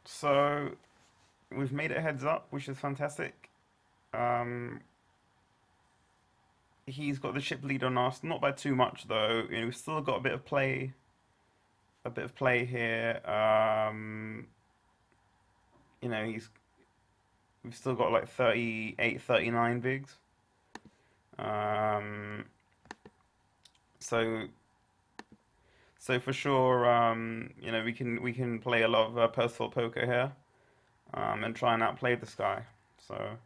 So we've made it heads up, which is fantastic. Um, he's got the chip lead on us, not by too much though. We've still got a bit of play here. You know, he's we've still got like 38, 39 bigs. Um, so so for sure, we can play a lot of personal poker here, and try and outplay this guy. So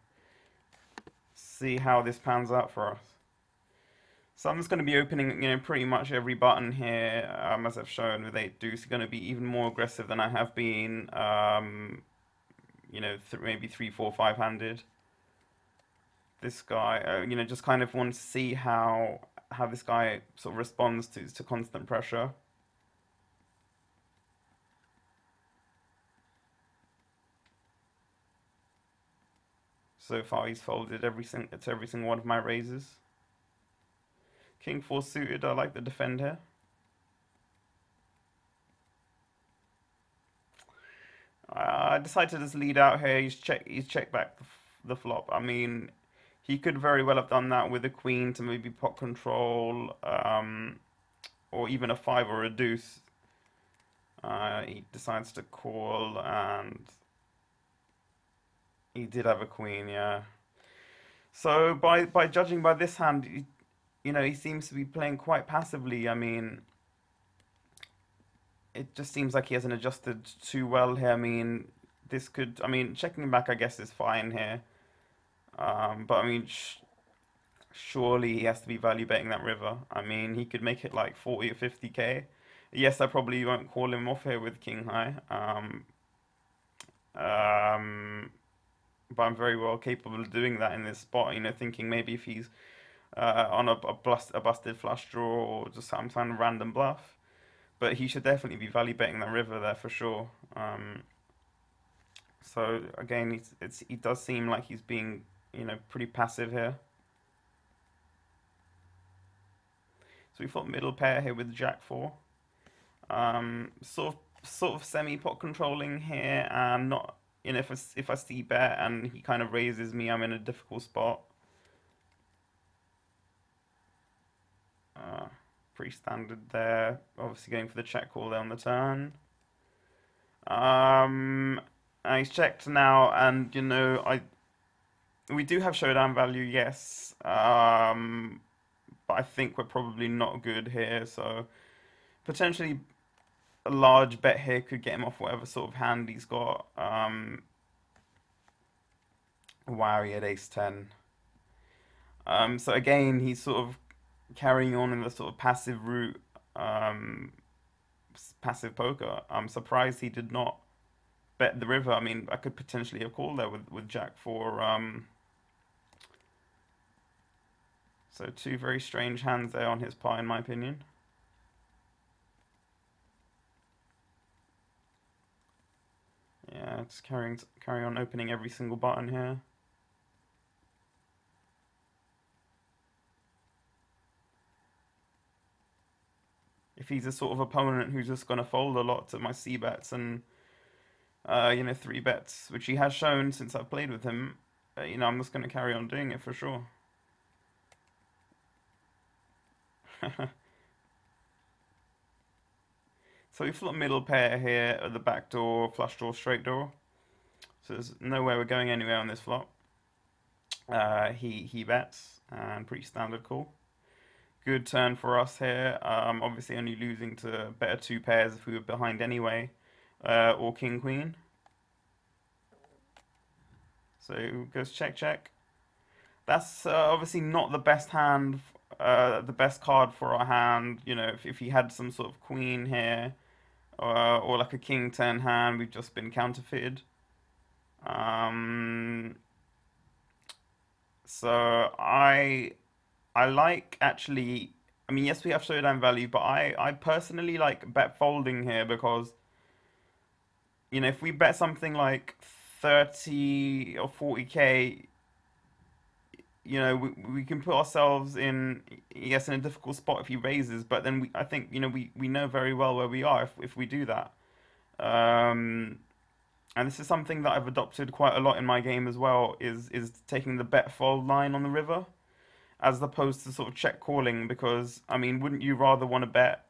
see how this pans out for us. So I'm just going to be opening, pretty much every button here, as I've shown with 8 deuce. Going to be even more aggressive than I have been, maybe 3, 4, 5-handed. This guy, just kind of want to see how this guy sort of responds to constant pressure. So far, he's folded every single one of my raises. King 4 suited, I like the defend here. I decided to just lead out here. He's checked back the flop. I mean, he could very well have done that with a queen to maybe pot control, or even a 5 or a deuce. He decides to call, and he did have a queen, yeah. So by judging by this hand, he seems to be playing quite passively. I mean, it just seems like he hasn't adjusted too well here. I mean, checking back, I guess, is fine here. But I mean, surely he has to be value betting that river. I mean, he could make it like 40 or 50k. Yes, I probably won't call him off here with king high. Um, but I'm very well capable of doing that in this spot. Thinking maybe if he's on a busted flush draw or just some kind of random bluff. But he should definitely be value betting that river there for sure. So again, he does seem like he's being, pretty passive here. So we've got middle pair here with Jack 4. Sort of semi pot controlling here, and not, if I see bet and he kind of raises me, I'm in a difficult spot. Pretty standard there. Obviously going for the check call there on the turn. And he's checked now, and we do have showdown value, yes. But I think we're probably not good here, so potentially a large bet here could get him off whatever sort of hand he's got. Wow, he had ace 10. So again, he's sort of carrying on in the sort of passive route, passive poker. I'm surprised he did not bet the river. I mean, I could potentially have called there with Jack 4. So two very strange hands there on his part, in my opinion. Yeah, just carry on opening every single button here. If he's a sort of opponent who's just going to fold a lot to my C bets and 3 bets, which he has shown since I've played with him, I'm just going to carry on doing it for sure. So we flop middle pair here at the back door, flush draw, straight draw. So there's no way we're going anywhere on this flop. He bets, and pretty standard call. Good turn for us here. Obviously only losing to better 2 pairs if we were behind anyway, or king queen. So goes check check. That's obviously not the best hand, the best card for our hand. If he had some sort of queen here, or like a king 10 hand, we've just been counterfeited. So I like, actually, I mean, yes, we have showdown value, but I personally like bet folding here because, if we bet something like 30 or 40k, we can put ourselves in, yes, in a difficult spot if he raises, but then I think, we know very well where we are if we do that. And this is something that I've adopted quite a lot in my game as well, is taking the bet fold line on the river as opposed to sort of check calling, because I mean, wouldn't you rather want to bet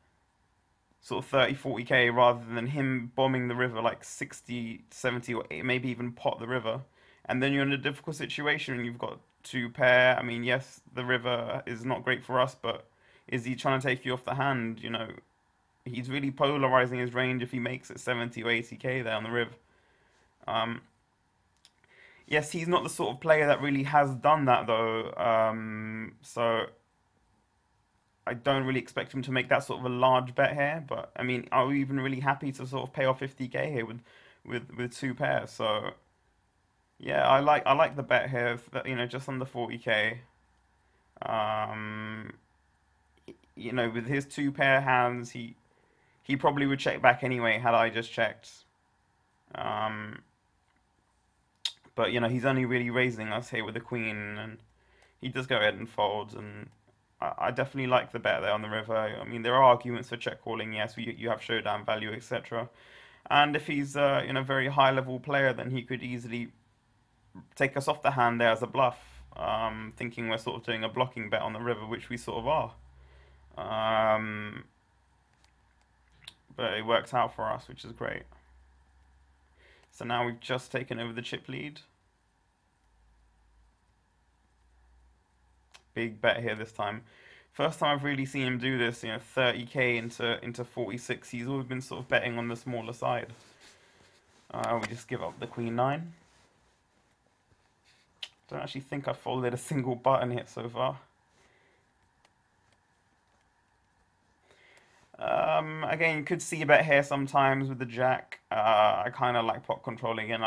sort of 30, 40k rather than him bombing the river like 60, 70, or maybe even pot the river? And then you're in a difficult situation and you've got two pair. I mean, yes, the river is not great for us, but is he trying to take you off the hand? You know, he's really polarizing his range if he makes it 70 or 80k there on the riv. Um, yes, he's not the sort of player that really has done that though. So I don't really expect him to make that sort of a large bet here. But I mean, are we even really happy to sort of pay off 50k here with two pairs? So yeah, I like the bet here. You know, just under 40k. Um, you know, with his two pair hands, he probably would check back anyway had I just checked. Um, but you know, he's only really raising us here with the queen, and he does go ahead and folds, and I definitely like the bet there on the river. I mean, there are arguments for check calling. Yes, you have showdown value, etc. And if he's you know, very high level player, then he could easily take us off the hand there as a bluff, thinking we're sort of doing a blocking bet on the river, which we sort of are. Um, but it works out for us, which is great. So now we've just taken over the chip lead. Big bet here this time. First time I've really seen him do this, you know, 30k into 46. He's always been sort of betting on the smaller side. We just give up the queen 9. Don't actually think I've folded a single button yet so far. Again, you could see a bet here sometimes with the jack. I kind of like pot controlling, and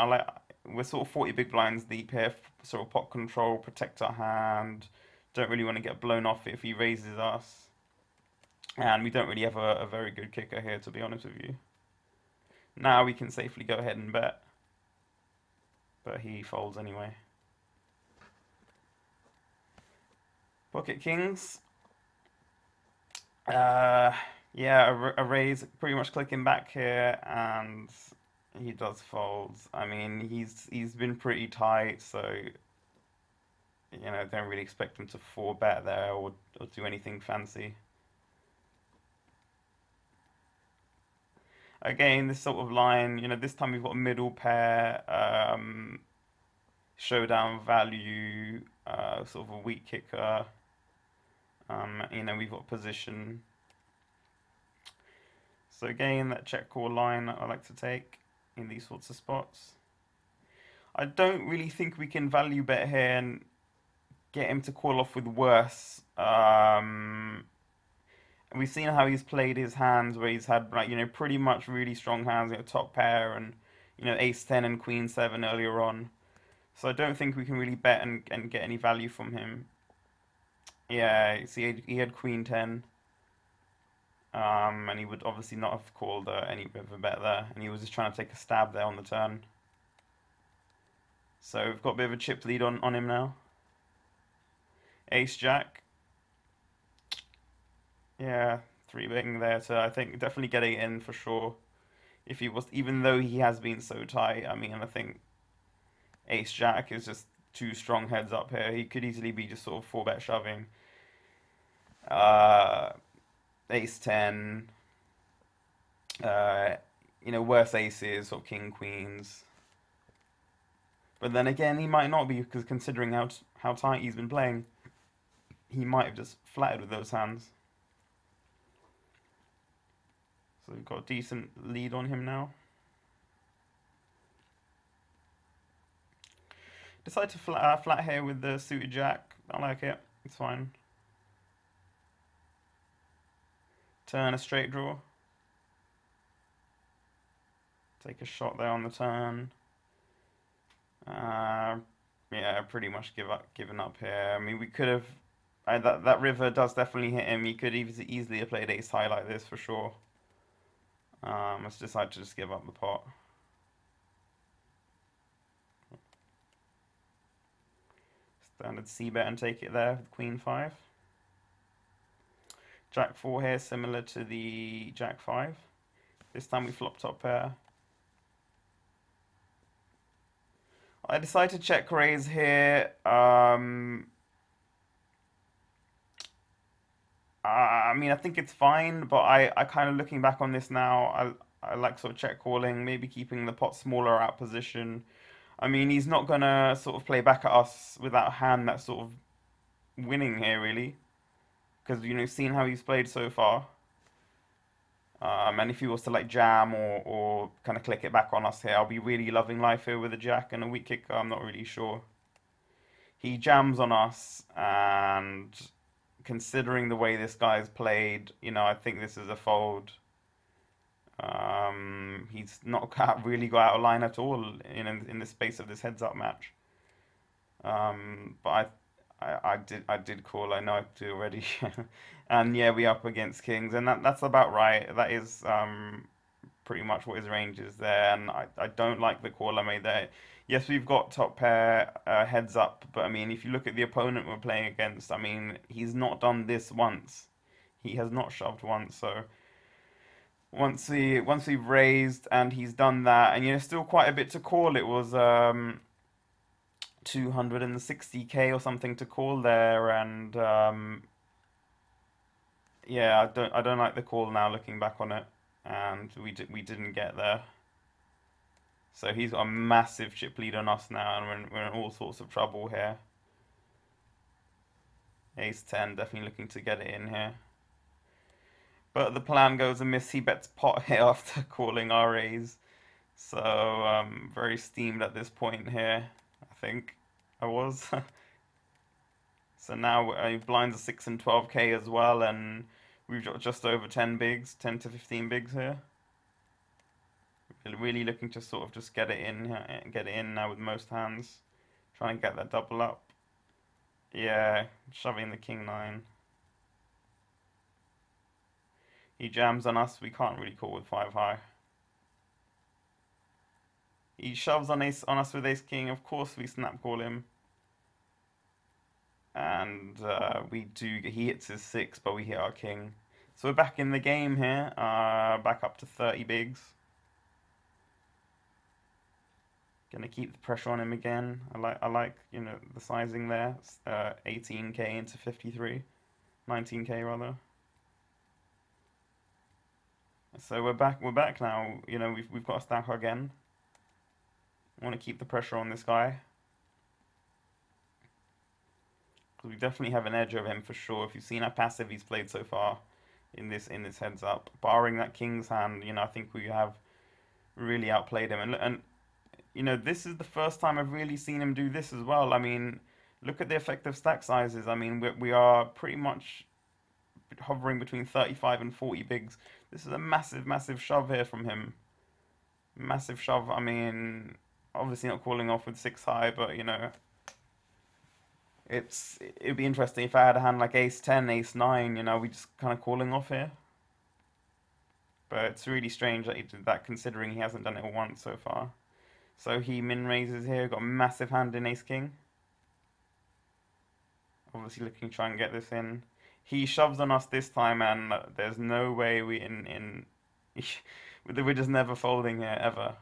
we're sort of 40 big blinds deep here, sort of pot control, protect our hand. Don't really want to get blown off if he raises us. And we don't really have a very good kicker here, to be honest with you. Now we can safely go ahead and bet. But he folds anyway. Pocket kings. Yeah, a raise, pretty much clicking back here, and he does fold. I mean, he's been pretty tight, so you know, don't really expect him to 4-bet there or do anything fancy. Again, this sort of line, you know, this time we've got a middle pair, showdown value, sort of a weak kicker. You know, we've got position. So again, that check call line that I like to take in these sorts of spots. I don't really think we can value bet here and get him to call off with worse. We've seen how he's played his hands, where he's had, like, you know, pretty much really strong hands, you know, top pair and, you know, ace 10 and queen 7 earlier on. So I don't think we can really bet and get any value from him. Yeah, see, he had queen 10. And he would obviously not have called any bit of a bet there, and he was just trying to take a stab there on the turn. So we've got a bit of a chip lead on him now. Ace Jack. Yeah, 3-betting there, so I think definitely getting in for sure. If he was, even though he has been so tight, I mean, I think Ace Jack is just too strong heads up here. He could easily be just sort of 4-bet shoving. Ace 10. You know, worse aces or king queens. But then again, he might not be, because considering how tight he's been playing, he might have just flattered with those hands. So we've got a decent lead on him now. Decide to flat here with the suited jack. I like it. It's fine. Turn a straight draw. Take a shot there on the turn. Yeah, pretty much given up here. I mean, we could have. That river does definitely hit him. He could easily have played ace high like this for sure. Let's decide to just give up the pot. Standard c-bet and take it there with queen 5. Jack 4 here, similar to the jack 5. This time we flop top pair. I decided to check raise here. I mean, I think it's fine, but I kind of looking back on this now, I like sort of check calling, maybe keeping the pot smaller out position. I mean, he's not gonna sort of play back at us without a hand that's sort of winning here, really, because seeing how he's played so far. And if he was to like jam or kind of click it back on us here, I'll be really loving life here with a jack and a weak kicker. I'm not really sure. He jams on us, and considering the way this guy's played, I think this is a fold. He's not really got out of line at all in the space of this heads up match. But I did call. I know I do already, and yeah, we up against kings, and that's about right. That is pretty much what his range is there, and I don't like the call I made there. Yes, we've got top pair heads up, but I mean, if you look at the opponent we're playing against, I mean, he's not done this once. He has not shoved once, so once we've raised and he's done that, and still quite a bit to call. It was 260k or something to call there, and yeah, I don't like the call now looking back on it, and we didn't get there. So he's got a massive chip lead on us now, and we're in all sorts of trouble here. Ace 10 definitely looking to get it in here. But the plan goes amiss. He bets pot here after calling our raise. So very steamed at this point here, I think I was. So now blinds are 6 and 12k as well, and we've got just over 10 bigs, 10 to 15 bigs here. Really looking to sort of just get it in now with most hands. Trying to get that double up. Yeah, shoving the king 9. He jams on us, we can't really call with 5 high. He shoves on us with ace king, of course we snap call him. And he hits his 6, but we hit our king. So we're back in the game here, back up to 30 bigs. Gonna keep the pressure on him again. I like the sizing there. 18k into 53, 19k rather. So we're back now. We've got a stack again. I want to keep the pressure on this guy, because we definitely have an edge over him for sure. If you've seen how passive he's played so far in this heads up, barring that king's hand, I think we have really outplayed him. And this is the first time I've really seen him do this as well. I mean, look at the effective stack sizes. I mean, we are pretty much hovering between 35 and 40 bigs. This is a massive, massive shove here from him. Massive shove. I mean, obviously not calling off with 6 high, but it'd be interesting if I had a hand like ace 10, ace 9, we just kind of calling off here. But it's really strange that he did that, considering he hasn't done it once so far. So he min raises here, got a massive hand in ace king. Obviously looking to try and get this in. He shoves on us this time, and there's no way we're just never folding here, ever.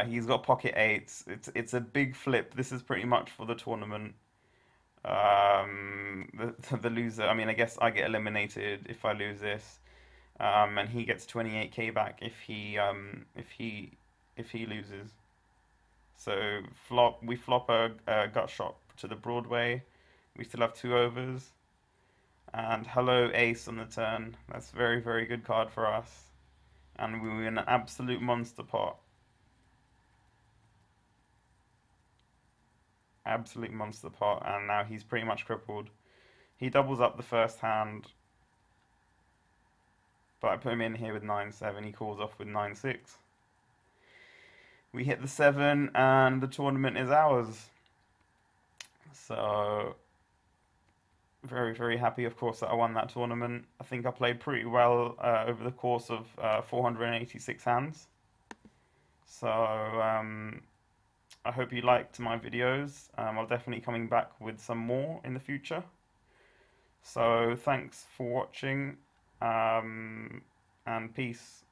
He's got pocket 8s. It's a big flip. This is pretty much for the tournament. The loser, I mean, I guess I get eliminated if I lose this. And he gets 28k back if he loses. So we flop a gut shot to the Broadway. We still have 2 overs. And hello ace on the turn. That's very, very good card for us. And we win an absolute monster pot. Absolute monster pot. And now he's pretty much crippled. He doubles up the first hand. But I put him in here with 9-7. He calls off with 9-6. We hit the 7 and the tournament is ours. So very, very happy, of course, that I won that tournament. I think I played pretty well over the course of 486 hands. So I hope you liked my videos. I'll definitely coming back with some more in the future. So thanks for watching, and peace.